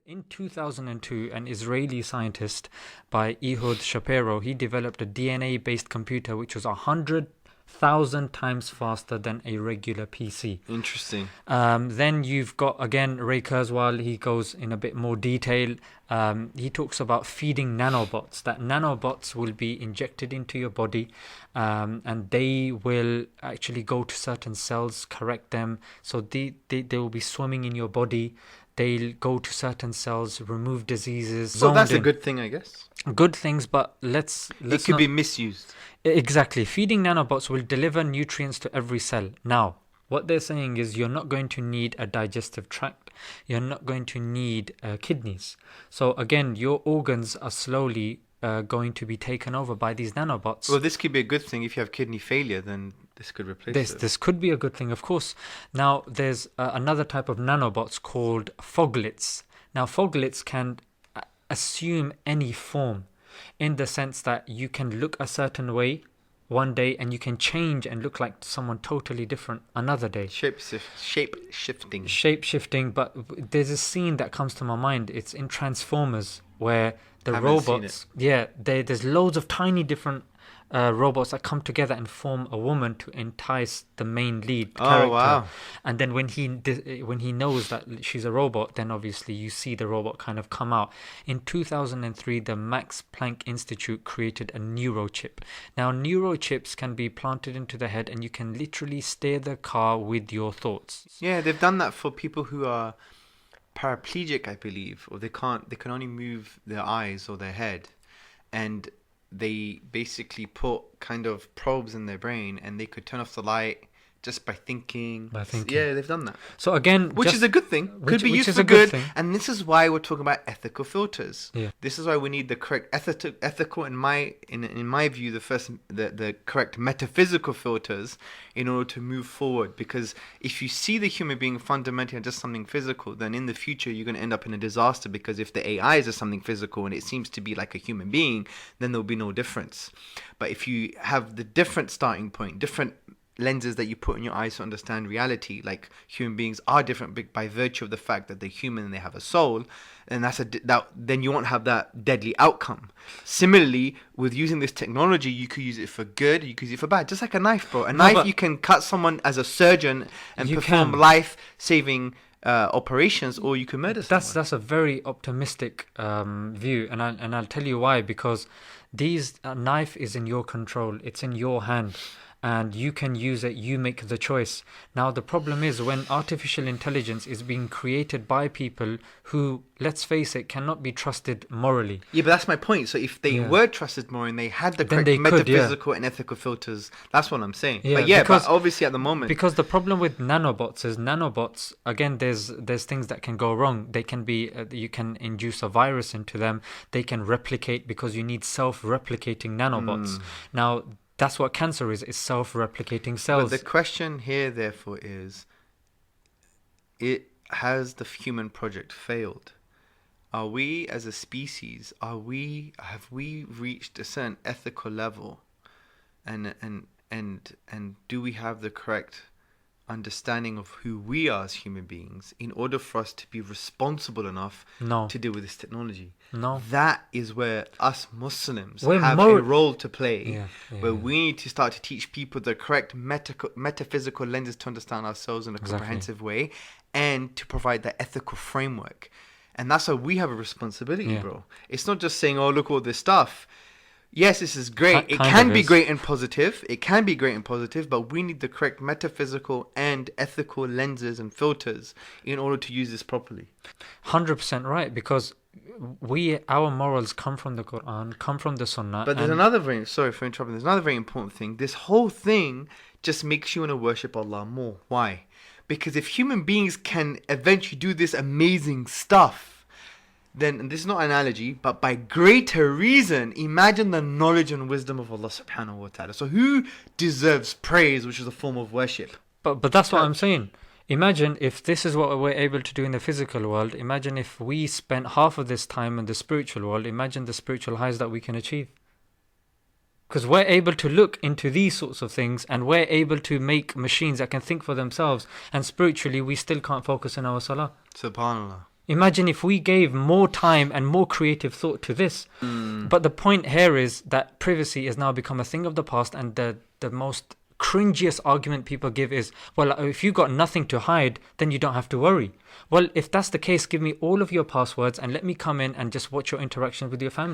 In 2002, an Israeli scientist by Ehud Shapiro, he developed a DNA-based computer which was 100,000 times faster than a regular PC. Interesting. Then you've got, again, Ray Kurzweil. He goes in a bit more detail. He talks about feeding nanobots, that nanobots will be injected into your body, and they will actually go to certain cells, correct them. So they will be swimming in your body. They'll go to certain cells, remove diseases. So that's a good thing, I guess. Good things, but let's it could be misused. Exactly. Feeding nanobots will deliver nutrients to every cell. Now, what they're saying is you're not going to need a digestive tract. You're not going to need kidneys. So again, your organs are slowly going to be taken over by these nanobots. Well, this could be a good thing. If you have kidney failure, then this could replace it. This could be a good thing, of course. Now, there's another type of nanobots called foglets. Now, foglets can assume any form, in the sense that you can look a certain way one day and you can change and look like someone totally different another day. Shape-shifting. Shape-shifting, but there's a scene that comes to my mind. It's in Transformers where the robots... there's loads of tiny different robots that come together and form a woman to entice the main lead character. Wow. And then when he knows that she's a robot, then obviously you see the robot kind of come out. In 2003, the Max Planck Institute created a neurochip. Now, neurochips can be planted into the head and you can literally steer the car with your thoughts. Yeah, they've done that for people who are paraplegic, I believe, or they can only move their eyes or their head. And they basically put kind of probes in their brain and they could turn off the light just by thinking. Yeah, they've done that. So again, which is a good thing. Could be used for good. And this is why we're talking about ethical filters. Yeah. This is why we need the correct ethical, in my view, the correct metaphysical filters in order to move forward. Because if you see the human being fundamentally as just something physical, then in the future you're going to end up in a disaster. Because if the AI is just something physical and it seems to be like a human being, then there'll be no difference. But if you have the different starting point, different lenses that you put in your eyes to understand reality, like human beings are different by virtue of the fact that they're human and they have a soul, and then you won't have that deadly outcome. Similarly, with using this technology, you could use it for good, you could use it for bad, just like a knife, bro. Knife, you can cut someone as a surgeon and perform life-saving operations, or you can murder someone. That's a very optimistic view, and I'll tell you why. Because these knife is in your control, it's in your hand. And you can use it, you make the choice. Now, the problem is when artificial intelligence is being created by people who, let's face it, cannot be trusted morally. Yeah, but that's my point. So if they were trusted more and they had the correct metaphysical and ethical filters, that's what I'm saying. Yeah, but obviously at the moment... Because the problem with nanobots is again, there's things that can go wrong. They can be, you can induce a virus into them. They can replicate because you need self-replicating nanobots. Now, that's what cancer is self-replicating cells. But the question here, therefore, is, has the human project failed? Are we, as a species, have we reached a certain ethical level, and do we have the correct understanding of who we are as human beings in order for us to be responsible enough to deal with this technology? No. That is where us Muslims have a role to play, where we need to start to teach people the correct metaphysical lenses to understand ourselves in a comprehensive way, and to provide that ethical framework. And that's why we have a responsibility, bro. It's not just saying, oh, look all this stuff. Yes, this is great. It can be great and positive. It can be great and positive, but we need the correct metaphysical and ethical lenses and filters in order to use this properly. 100% right, because our morals come from the Quran, come from the Sunnah. But there's another sorry for interrupting, there's another very important thing. This whole thing just makes you want to worship Allah more. Why? Because if human beings can eventually do this amazing stuff, then, and this is not an analogy, but by greater reason, imagine the knowledge and wisdom of Allah subhanahu wa ta'ala. So who deserves praise, which is a form of worship? But that's what I'm saying. Imagine if this is what we're able to do in the physical world. Imagine if we spent half of this time in the spiritual world. Imagine the spiritual highs that we can achieve. Because we're able to look into these sorts of things, and we're able to make machines that can think for themselves. And spiritually, we still can't focus on our salah. Subhanallah. Imagine if we gave more time and more creative thought to this. But the point here is that privacy has now become a thing of the past, and the most cringiest argument people give is, well, if you got nothing to hide, then you don't have to worry. Well, if that's the case, give me all of your passwords and let me come in and just watch your interactions with your family.